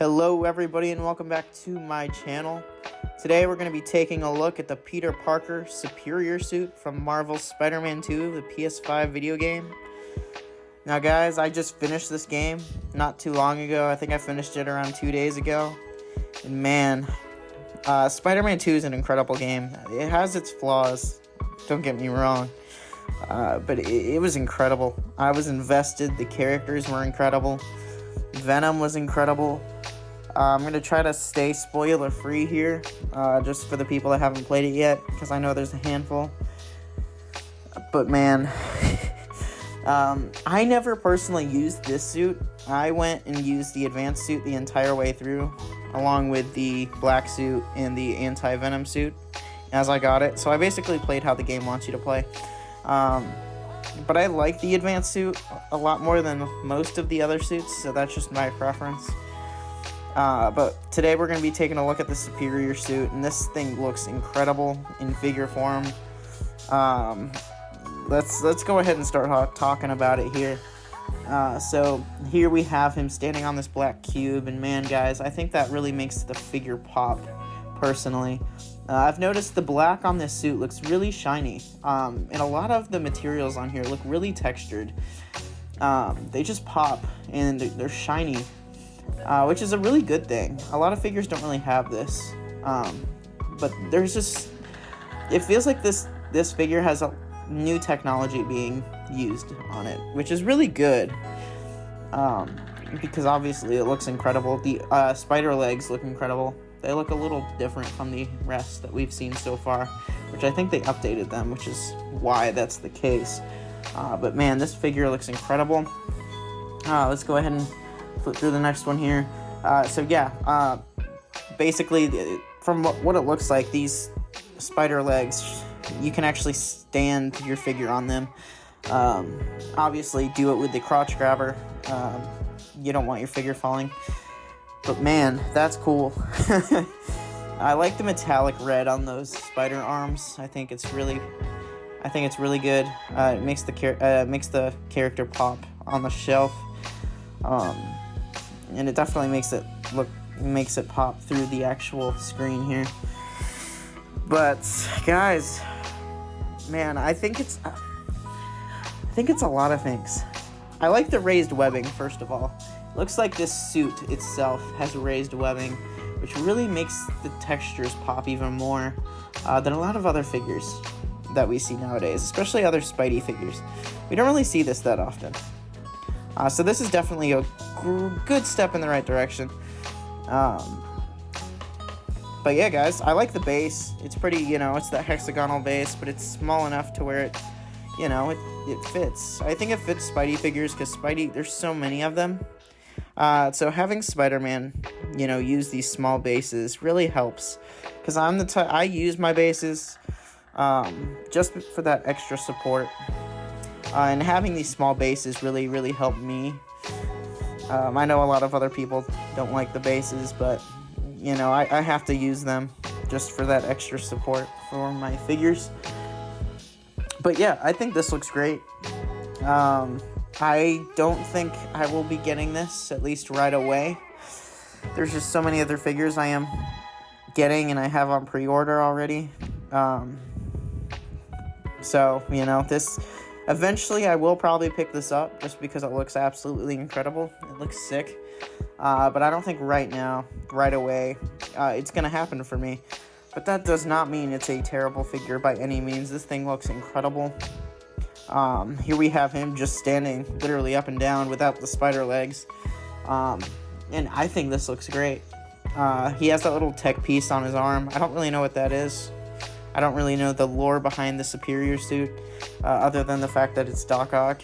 Hello everybody and welcome back to my channel. Today we're going to be taking a look at the Peter Parker Superior Suit from Marvel's Spider-Man 2, the PS5 video game. Now guys, I just finished this game not too long ago. I think I finished it around 2 days ago. And man, Spider-Man 2 is an incredible game. It has its flaws, don't get me wrong. But it was incredible. I was invested, the characters were incredible. Venom was incredible. I'm going to try to stay spoiler free here, just for the people that haven't played it yet, because I know there's a handful. But man, I never personally used this suit. I went and used the advanced suit the entire way through, along with the black suit and the anti-venom suit as I got it. So I basically played how the game wants you to play. But I like the advanced suit a lot more than most of the other suits, so that's just my preference. But today we're going to be taking a look at the Superior Suit, and this thing looks incredible in figure form. Let's go ahead and start talking about it here. So here we have him standing on this black cube, and man guys, I think that really makes the figure pop, personally. I've noticed the black on this suit looks really shiny, and a lot of the materials on here look really textured. They just pop, and they're shiny, which is a really good thing. A lot of figures don't really have this, but there's just, it feels like this figure has a new technology being used on it, which is really good, because obviously it looks incredible. The spider legs look incredible. They look a little different from the rest that we've seen so far, which I think they updated them, which is why that's the case. But man, this figure looks incredible. Let's go ahead and flip through the next one here. So yeah, basically, from what it looks like, these spider legs, you can actually stand your figure on them. Obviously, do it with the crotch grabber. You don't want your figure falling. But man, that's cool. I like the metallic red on those spider arms. I think it's really good. It makes the character pop on the shelf, and it definitely makes it pop through the actual screen here. But guys, man, I think it's a lot of things. I like the raised webbing, first of all. Looks like this suit itself has raised webbing, which really makes the textures pop even more than a lot of other figures that we see nowadays, especially other Spidey figures. We don't really see this that often. So this is definitely a good step in the right direction. But yeah, guys, I like the base. It's pretty, it's that hexagonal base, but it's small enough to where it fits. I think it fits Spidey figures because Spidey, there's so many of them. So having Spider-Man, use these small bases really helps, because I use my bases just for that extra support, and having these small bases really help me. I know a lot of other people don't like the bases, but I have to use them just for that extra support for my figures. But yeah, I think this looks great. I don't think I will be getting this, at least right away. There's just so many other figures I am getting and I have on pre-order already. So, this, eventually I will probably pick this up just because it looks absolutely incredible. It looks sick. But I don't think right now, right away, it's going to happen for me. But that does not mean it's a terrible figure by any means. This thing looks incredible. Here we have him just standing literally up and down without the spider legs. And I think this looks great. He has that little tech piece on his arm. I don't really know what that is. I don't really know the lore behind the Superior Suit, other than the fact that it's Doc Ock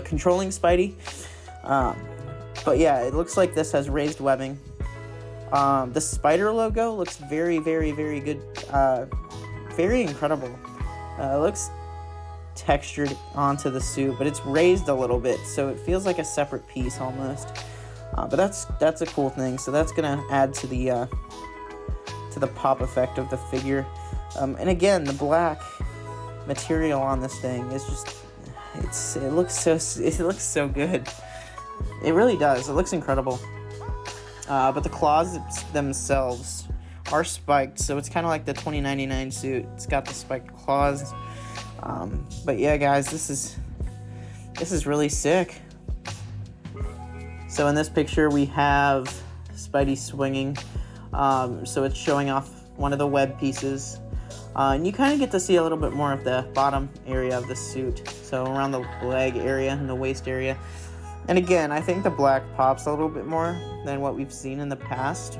controlling Spidey. But yeah, it looks like this has raised webbing. The spider logo looks very good. Very incredible. It looks textured onto the suit, but it's raised a little bit, so it feels like a separate piece almost. But that's a cool thing. So that's gonna add to the pop effect of the figure. And again, the black material on this thing is just, it looks so good. It really does. It looks incredible. but the claws themselves are spiked, so it's kind of like the 2099 suit. It's got the spiked claws. But yeah, guys, this is really sick. So in this picture, we have Spidey swinging. So it's showing off one of the web pieces. And you kind of get to see a little bit more of the bottom area of the suit. So around the leg area and the waist area. And again, I think the black pops a little bit more than what we've seen in the past.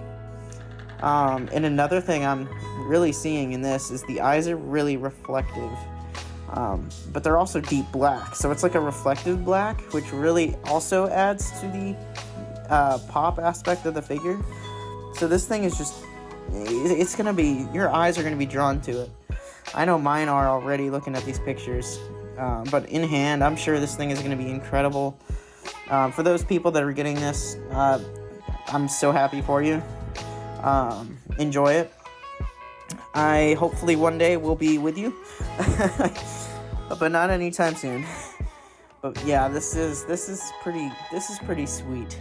And another thing I'm really seeing in this is the eyes are really reflective. But they're also deep black. So it's like a reflective black, which really also adds to the pop aspect of the figure. So this thing is just, it's going to be, your eyes are going to be drawn to it. I know mine are already looking at these pictures. But in hand, I'm sure this thing is going to be incredible. For those people that are getting this, I'm so happy for you. Enjoy it. I hopefully one day will be with you. But not anytime soon. But yeah, this is pretty sweet.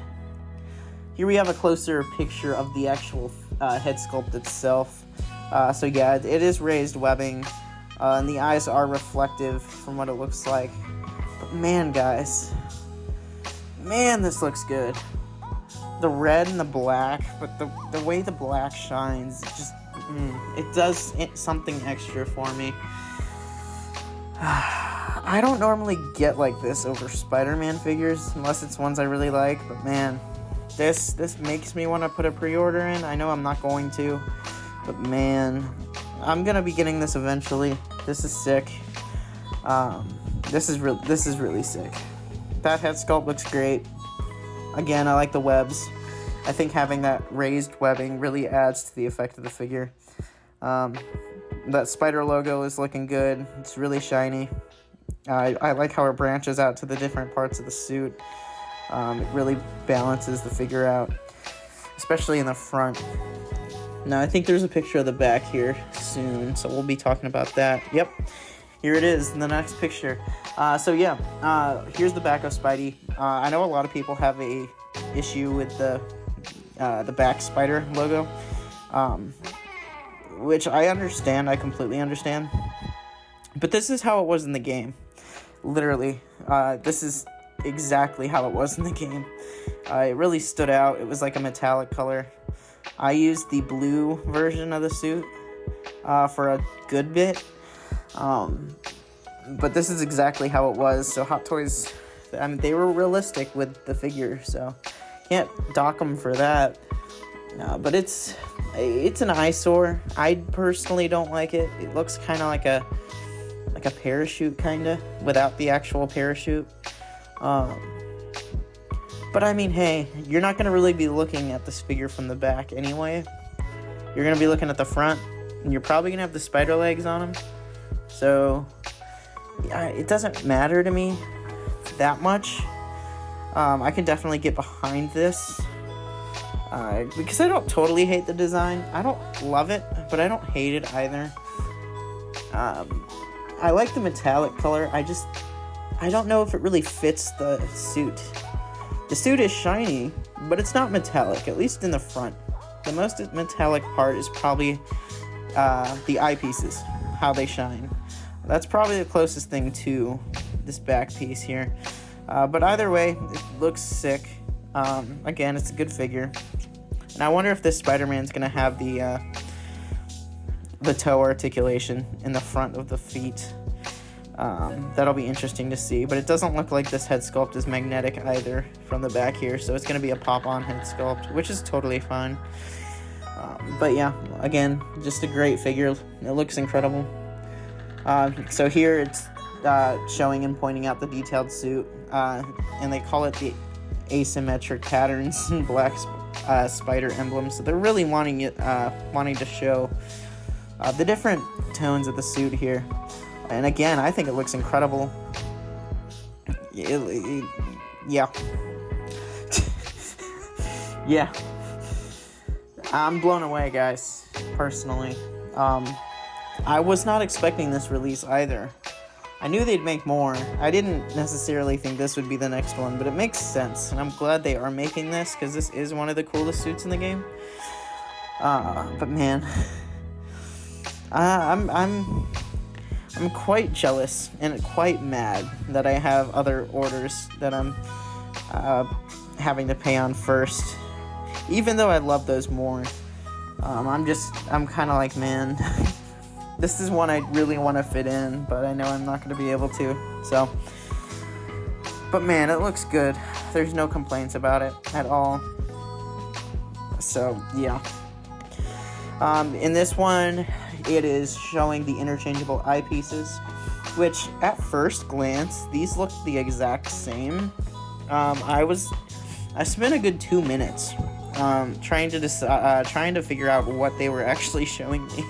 Here we have a closer picture of the actual head sculpt itself. So yeah, it is raised webbing, and the eyes are reflective from what it looks like. But man, guys, this looks good. The red and the black, but the way the black shines, it does something extra for me. I don't normally get like this over Spider-Man figures, unless it's ones I really like, but man, this makes me want to put a pre-order in. I know I'm not going to, but man, I'm gonna be getting this eventually. This is sick. This is really sick. That head sculpt looks great. Again, I like the webs. I think having that raised webbing really adds to the effect of the figure. That spider logo is looking good. It's really shiny. I like how it branches out to the different parts of the suit. It really balances the figure out, especially in the front. Now, I think there's a picture of the back here soon, so we'll be talking about that. Yep, here it is in the next picture. So yeah, here's the back of Spidey. I know a lot of people have a issue with the back spider logo, which I understand. I completely understand. But this is how it was in the game. Literally, this is exactly how it was in the game. It really stood out. It was like a metallic color. I used the blue version of the suit for a good bit. But this is exactly how it was. So Hot Toys, I mean, they were realistic with the figure, so can't dock them for that. But it's an eyesore. I personally don't like it. It looks kind of like a parachute, kind of, without the actual parachute. But I mean, hey, you're not going to really be looking at this figure from the back anyway. You're going to be looking at the front, and you're probably going to have the spider legs on them. So, it doesn't matter to me that much. I can definitely get behind this. Because I don't totally hate the design. I don't love it, but I don't hate it either. I like the metallic color. I don't know if it really fits the suit. The suit is shiny, but it's not metallic, at least in the front. The most metallic part is probably the eyepieces, how they shine. That's probably the closest thing to this back piece here. But either way, it looks sick. Again, it's a good figure. And I wonder if this Spider-Man's going to have the toe articulation in the front of the feet. That'll be interesting to see. But it doesn't look like this head sculpt is magnetic either from the back here. So it's going to be a pop-on head sculpt, which is totally fine. But yeah, again, just a great figure. It looks incredible. So here it's showing and pointing out the detailed suit. And they call it the asymmetric patterns and black spider emblems. So they're really wanting to show the different tones of the suit here. And again, I think it looks incredible. Yeah. Yeah. I'm blown away, guys, personally. I was not expecting this release either. I knew they'd make more. I didn't necessarily think this would be the next one, but it makes sense, and I'm glad they are making this, because this is one of the coolest suits in the game. But man, I'm quite jealous and quite mad that I have other orders that I'm having to pay on first, even though I love those more. I'm kind of like, man, this is one I really want to fit in, but I know I'm not going to be able to, so. But man, it looks good. There's no complaints about it at all. So, yeah. In this one, it is showing the interchangeable eyepieces, which at first glance, these look the exact same. I spent a good 2 minutes trying to figure out what they were actually showing me.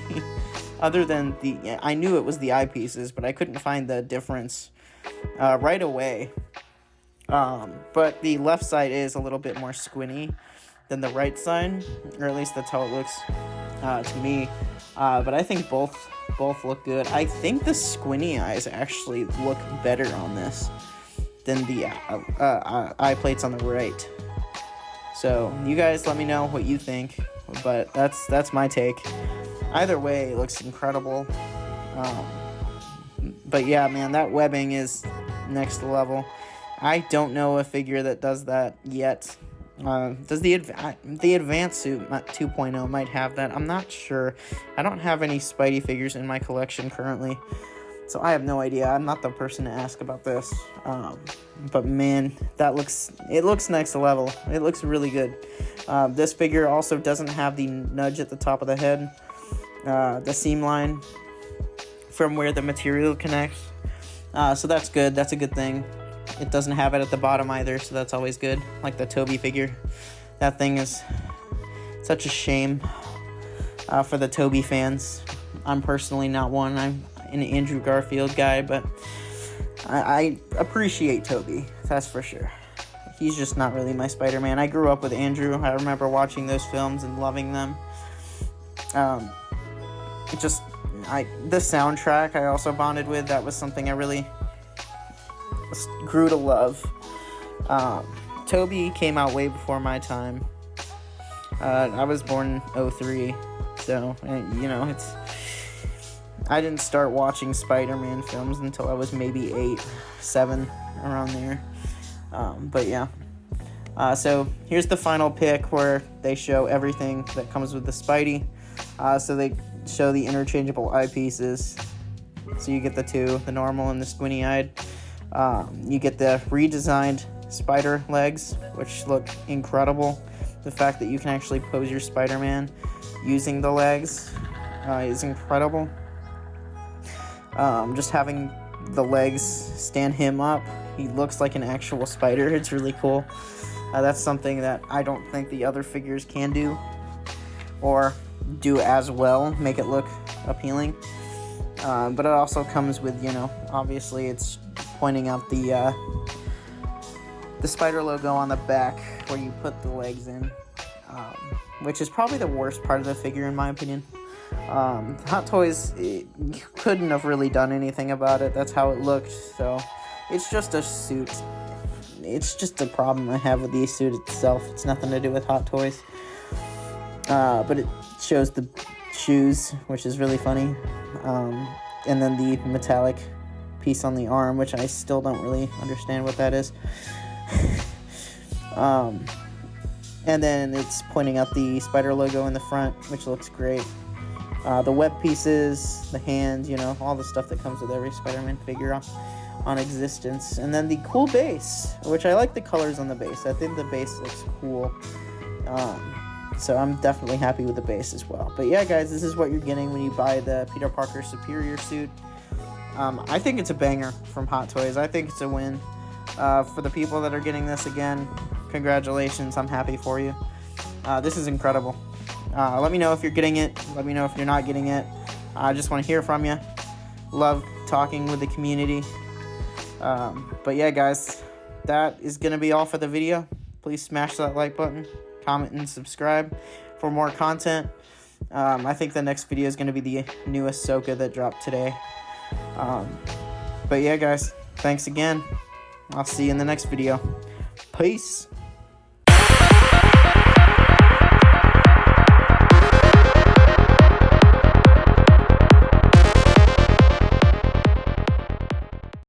Other than I knew it was the eyepieces, but I couldn't find the difference right away. But the left side is a little bit more squinty than the right side, or at least that's how it looks to me. But I think both look good. I think the squinty eyes actually look better on this than the eye plates on the right. So you guys let me know what you think, but that's my take. Either way, it looks incredible. But yeah, man, that webbing is next level. I don't know a figure that does that yet. Does the Advanced Suit 2.0 might have that? I'm not sure. I don't have any Spidey figures in my collection currently, so I have no idea. I'm not the person to ask about this. But man, it looks next level. It looks really good. This figure also doesn't have the nudge at the top of the head. The seam line from where the material connects. So that's good. That's a good thing. It doesn't have it at the bottom either, so that's always good. Like the Toby figure. That thing is such a shame for the Toby fans. I'm personally not one. I'm an Andrew Garfield guy, but I appreciate Toby. That's for sure. He's just not really my Spider-Man. I grew up with Andrew. I remember watching those films and loving them. The soundtrack I also bonded with. That was something I really grew to love. Toby came out way before my time. I was born in 03, so I didn't start watching Spider-Man films until I was maybe 8, 7, around there. But yeah. So here's the final pick where they show everything that comes with the Spidey. So they show the interchangeable eyepieces. So you get the two, the normal and the squinty-eyed. You get the redesigned spider legs, which look incredible. The fact that you can actually pose your Spider-Man using the legs is incredible. Just having the legs stand him up, he looks like an actual spider. It's really cool. That's something that I don't think the other figures can do, or do as well, make it look appealing. But it also comes with, obviously it's pointing out the spider logo on the back where you put the legs in, which is probably the worst part of the figure in my opinion. Hot Toys couldn't have really done anything about it. That's how it looked. So it's just a suit. It's just a problem I have with the suit itself. It's nothing to do with Hot Toys. But it shows the shoes, which is really funny. And then the metallic piece on the arm, which I still don't really understand what that is. And then it's pointing out the spider logo in the front, which looks great. The web pieces, the hand, all the stuff that comes with every Spider-Man figure on existence. And then the cool base, which I like the colors on the base. I think the base looks cool. So I'm definitely happy with the base as well. But yeah, guys, this is what you're getting when you buy the Peter Parker Superior suit. I think it's a banger from Hot Toys. I think it's a win. For the people that are getting this again, congratulations. I'm happy for you. This is incredible. Let me know if you're getting it. Let me know if you're not getting it. I just want to hear from you. Love talking with the community. But yeah, guys, that is going to be all for the video. Please smash that like button, comment, and subscribe for more content. I think the next video is going to be the new Ahsoka that dropped today. But yeah, guys, thanks again. I'll see you in the next video. Peace.